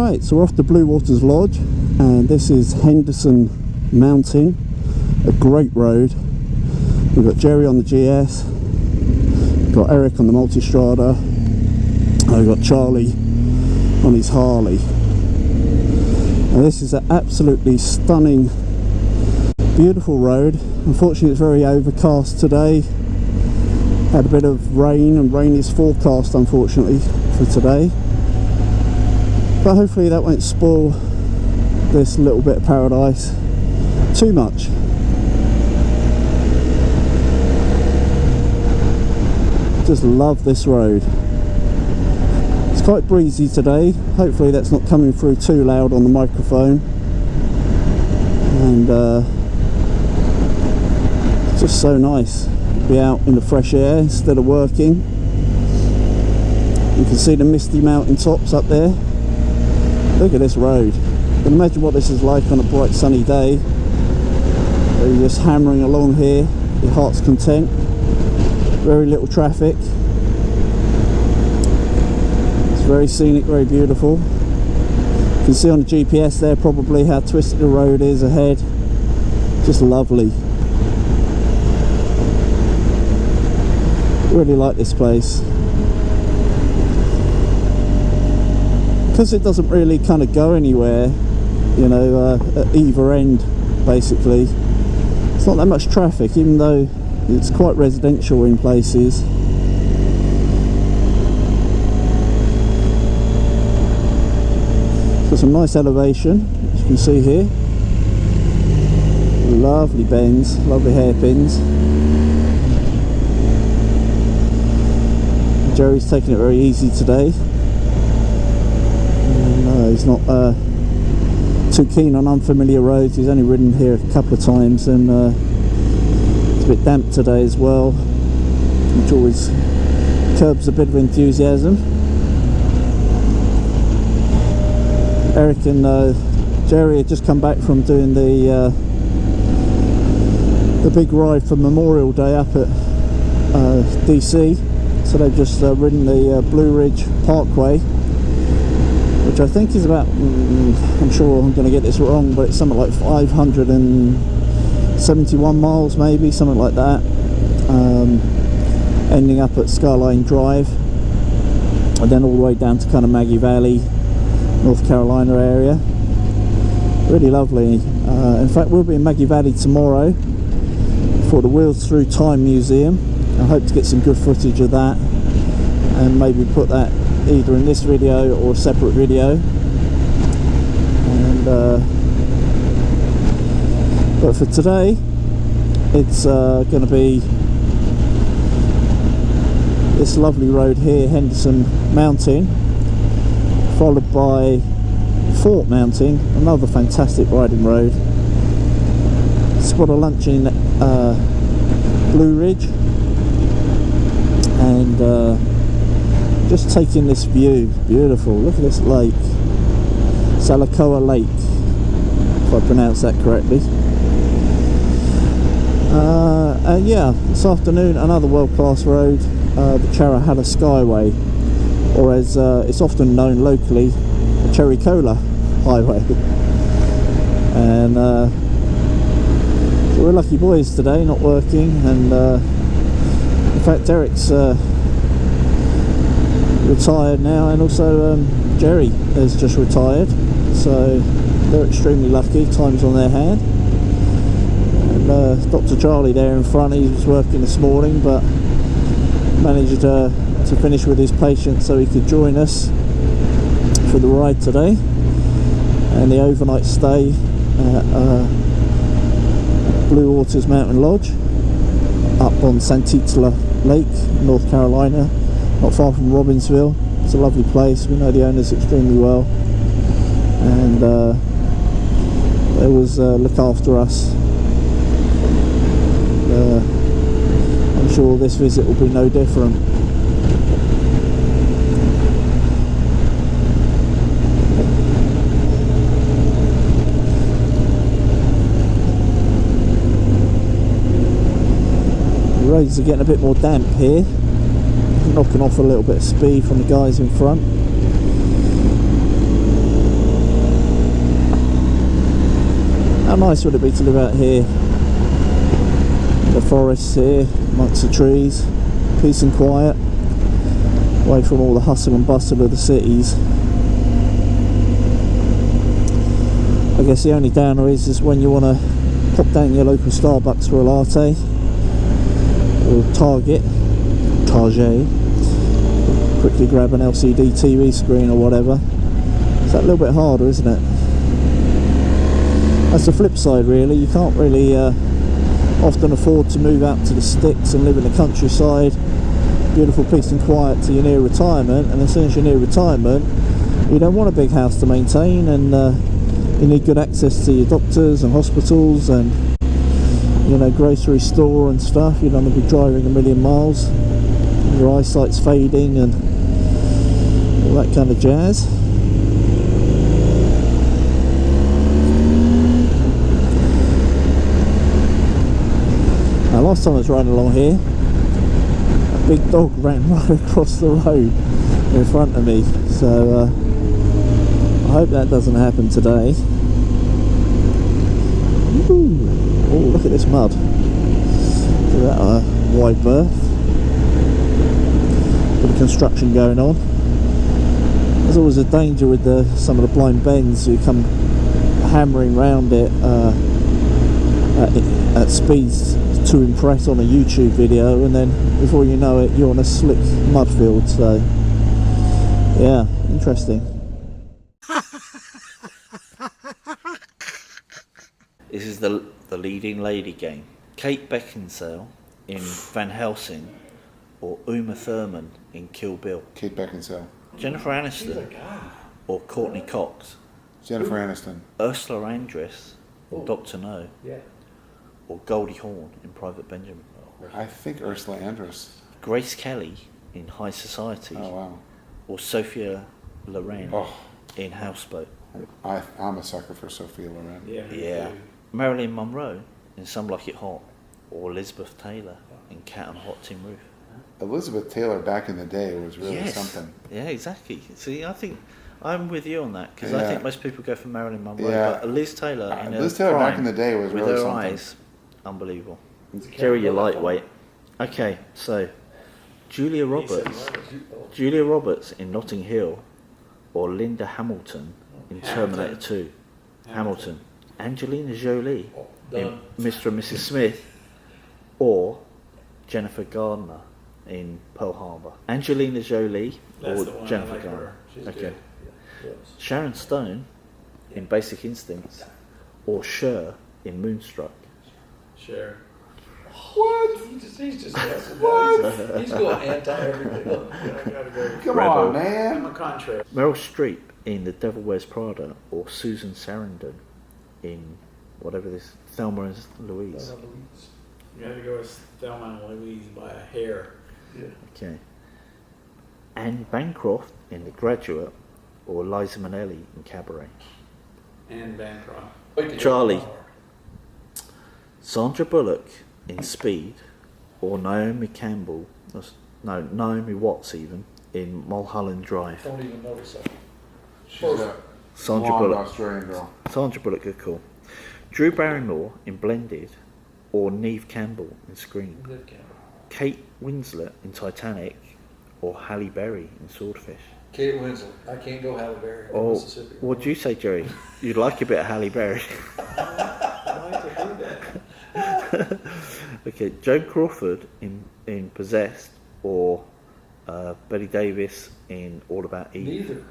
Right, so we're off to Blue Waters Lodge, and this is Henderson Mountain, a great road. We've got Jerry on the GS, we've got Eric on the Multistrada, and we've got Charlie on his Harley. And this is an absolutely stunning, beautiful road. Unfortunately it's very overcast today. Had a bit of rain, and rain is forecast unfortunately for today. But hopefully that won't spoil this little bit of paradise too much. Just love this road. It's quite breezy today. Hopefully that's not coming through too loud on the microphone. And it's just so nice to be out in the fresh air instead of working. You can see the misty mountain tops up there. Look at this road. You can imagine what this is like on a bright sunny day. You're just hammering along here, your heart's content. Very little traffic. It's very scenic, very beautiful. You can see on the GPS there probably how twisted the road is ahead. Just lovely. Really like this place. Because it doesn't really kind of go anywhere, you know, at either end basically. It's not that much traffic, even though it's quite residential in places. So some nice elevation, as you can see here. Lovely bends, lovely hairpins. Jerry's taking it very easy today. He's not too keen on unfamiliar roads. He's only ridden here a couple of times, and it's a bit damp today as well, which always curbs a bit of enthusiasm. Eric and Jerry had just come back from doing the big ride for Memorial Day up at DC, so they've just ridden the Blue Ridge Parkway, which I think is about, I'm sure I'm going to get this wrong, but it's something like 571 miles maybe, something like that, ending up at Skyline Drive, and then all the way down to kind of Maggie Valley, North Carolina area. Really lovely. In fact, we'll be in Maggie Valley tomorrow for the Wheels Through Time Museum. I hope to get some good footage of that, and maybe put that either in this video or a separate video. And but for today it's going to be this lovely road here, Henderson Mountain, followed by Fort Mountain, another fantastic riding road. Spot a lunch in Blue Ridge, and just taking this view. Beautiful. Look at this lake, Santeetlah Lake, if I pronounce that correctly. And yeah, this afternoon another world-class road, the Charahada Skyway, or as it's often known locally, the Cherry Cola Highway. And so we're lucky boys today, not working, and in fact Eric's retired now, and also Jerry has just retired, so they're extremely lucky. Time's on their hand. And Dr. Charlie there in front, he was working this morning but managed to finish with his patient so he could join us for the ride today, and the overnight stay at Blue Waters Mountain Lodge up on Santeetlah Lake, North Carolina, not far from Robbinsville. It's a lovely place. We know the owners extremely well, and they always look after us. I'm sure this visit will be no different. The roads are getting a bit more damp here, knocking off a little bit of speed from the guys in front. nice would it be to live out here, the forests here, amongst the trees, peace and quiet, away from all the hustle and bustle of the cities. I guess the only downer is when you want to pop down your local Starbucks for a latte, or Target, quickly grab an LCD TV screen or whatever. It's that little bit harder, isn't it? That's the flip side really. You can't really often afford to move out to the sticks and live in the countryside, beautiful peace and quiet till you're near retirement, and as soon as you're near retirement you don't want a big house to maintain, and you need good access to your doctors and hospitals and, you know, grocery store and stuff. You don't want to be driving a million miles, your eyesight's fading and all that kind of jazz. Now last time I was riding along here, a big dog ran right across the road in front of me, so I hope that doesn't happen today. Ooh. Oh, look at this mud. Look at that wide berth. Bit of construction going on. There's always a danger with some of the blind bends who come hammering round it at speeds to impress on a YouTube video, and then before you know it you're on a slick mud field. So yeah, interesting. This is the leading lady game. Kate Beckinsale in Van Helsing, or Uma Thurman in Kill Bill. Kate Beckinsale. Jennifer Aniston or Courtney Cox. Jennifer Aniston. Ursula Andress in Dr. No. Yeah. Or Goldie Hawn in Private Benjamin. I think Ursula Andress. Grace Kelly in High Society. Oh wow. Or Sophia Loren in Houseboat. I'm a sucker for Sophia Loren. Yeah. Marilyn Monroe in Some Like It Hot, or Elizabeth Taylor in Cat on a Hot Tin Roof. Elizabeth Taylor back in the day was really something. Yeah, exactly. See, I think I'm with you on that, because Yeah. I think most people go for Marilyn Monroe, Yeah. but Liz Taylor in her Liz Taylor prime, back in the day was with really her something. eyes, unbelievable. Jerry, you're lightweight. Okay, so Julia Roberts in Notting Hill, or Linda Hamilton in Terminator 2. Hamilton. Angelina Jolie in Mr. and Mrs. Smith, or Jennifer Gardner in Pearl Harbor. Angelina Jolie or Jennifer Gardner. Okay. Yes. Sharon Stone in Basic Instincts, or Cher in Moonstruck. Sure. What? He's just messing. What? He's going anti everything. I gotta go. Come Rebel. on, I'm man. a contrary. Meryl Streep in The Devil Wears Prada, or Susan Sarandon in whatever this, Thelma and Louise. You had to go with Thelma and Louise by a hair. Yeah. Okay. Anne Bancroft in The Graduate, or Liza Minnelli in Cabaret. And Bancroft. Charlie. Sandra Bullock in Speed, or Naomi Campbell, Naomi Watts even, in Mulholland Drive. Don't even notice that. She's a Sandra blonde Bullock. Australian girl. Sandra Bullock, good call. Drew Barrymore in Blended, or Neve Campbell in Scream. Kate Winslet in Titanic, or Halle Berry in Swordfish. Kate Winslet. I can't go Halle Berry. Oh, Mississippi. what'd you say, Jerry? You'd like a bit of Halle Berry. I like to do that. Okay, Joan Crawford in Possessed, or Betty Davis in All About Eve.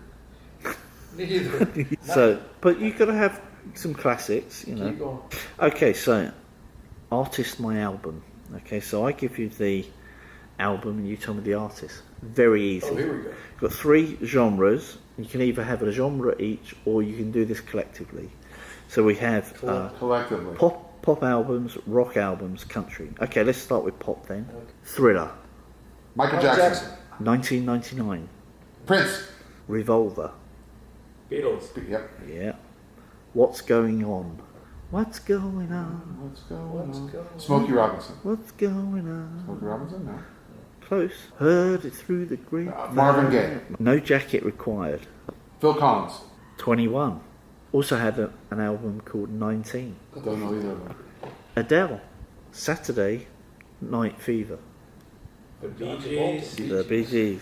Neither. So, but you've got to have some classics, you know. Keep going. Okay, so artist my album. Okay, so I give you the album and you tell me the artist. Very easy. Oh, here we go. You've got 3 genres. You can either have a genre each, or you can do this collectively. So we have Collectively. pop albums, rock albums, country. Okay, let's start with pop then. Thriller, Michael Jackson. 1999. Prince. Revolver, Beatles. Yep. yeah. What's Going On? What's going on? What's going on? Go. Smokey Robinson. What's going on? Smokey Robinson? No. Close. Heard it through the grapevine. Marvin Gaye. No Jacket Required. Phil Collins. 21. Also had an album called 19. Don't know either of them. Adele, Saturday Night Fever. The Bee Gees. The Bee Gees.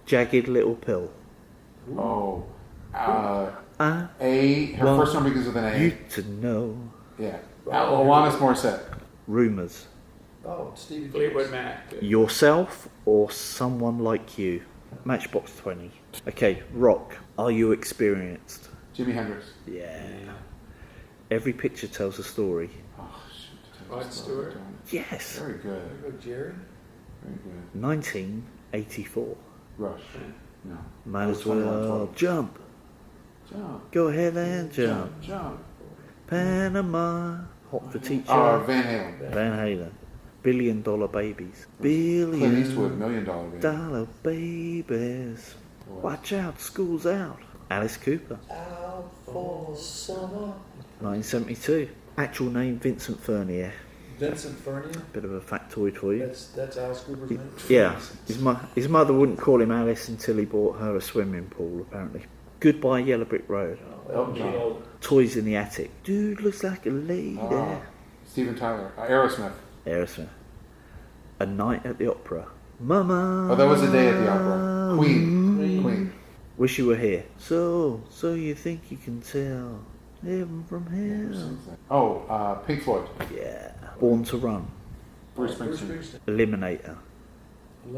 Jagged Little Pill. Oh. I Her want first one begins with an you A. to know. Yeah. Alanis Morissette. Rumours. Oh, Stevie Fleetwood Mac. Yourself or someone like you. Matchbox 20. Okay, rock. Are you experienced? Jimi Hendrix. Yeah. Every picture tells a story. Oh, shoot. Rod Stewart. Yes. Very good. There you go, Jerry. Very good. 1984. Rush. No. Might as 21, well jump. Jump. Go ahead and jump. Jump. Panama. Hot for teacher. Van Halen. Van Halen. $1 billion babies. Clint Eastwood, $1 $1 million baby. babies. Watch out, school's out. Alice Cooper. Out for summer. 1972. Actual name Vincent Furnier. Vincent Furnier. Bit of a factoid for you. That's Alice Cooper's name. Yeah, his mother wouldn't call him Alice until he bought her a swimming pool, apparently. Goodbye Yellow Brick Road. Elton John. Toys in the Attic. Dude looks like a lady. Steven Tyler. Aerosmith. Aerosmith. A Night at the Opera. Mama. Oh, that was a day at the opera. Queen. Wish you were here. So you think you can tell heaven from hell? Oh, Pink Floyd. Yeah. Born to Run. Bruce Bruce Springsteen. Springsteen. Eliminator.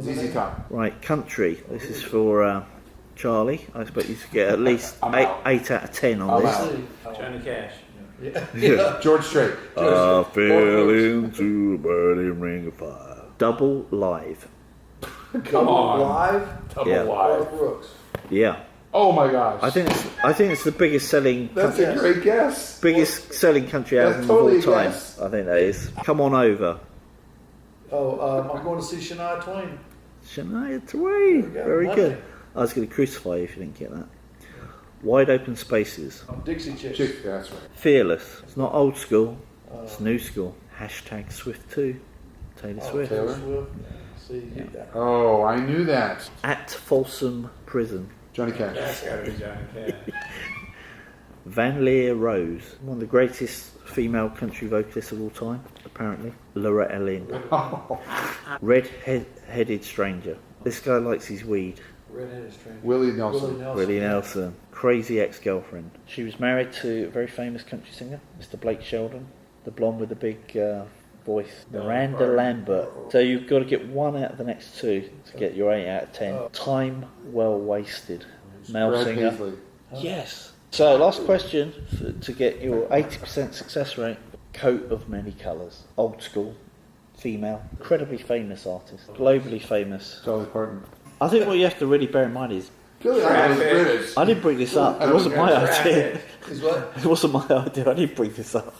ZZ Top. Right, country. This is for Charlie. I expect you to get at least I'm eight, out. 8 out of 10 on I'm this. out. Johnny Cash. Yeah. George Strait. I fell into a burning ring of fire. Double live. Come on. Live. Double Yeah. live. Garth Brooks. Yeah, Oh my gosh. I think it's the biggest selling That's a great guess. biggest selling country That's album totally of all a time. guess. I think that is. Come on over, Oh, I'm going to see Shania Twain. Shania Twain. There we go. Very Monday. good. I was going to crucify you if you didn't get that. Wide open spaces. Dixie Chicks. Chick, yeah, that's right. Fearless. It's not old school. It's new school. Hashtag Swift 2. Taylor Swift. Taylor. Swift. See, Oh, I knew that. At Folsom Prison. Johnny Cash. That's got to be Johnny Cash. Van Leer Rose, one of the greatest female country vocalists of all time, apparently. Loretta Lynn. Red-headed stranger. This guy likes his weed. Redheaded Stranger. Willie Nelson. Willie Nelson. Willie Nelson. Crazy ex-girlfriend. She was married to a very famous country singer, Mr. Blake Sheldon, the blonde with the big voice, Miranda Lambert. So you've got to get 1 out of the next 2 to get your 8 out of 10. Time well wasted. Male Brad singer. Paisley. Yes. So last question to get your 80% success rate. Coat of many colours. Old school. Female. Incredibly famous artist. Globally famous. Dolly Parton. I think what you have to really bear in mind is Billy Idol was British. I didn't bring this up. It wasn't my idea. Is what? It wasn't my idea. I didn't bring this up.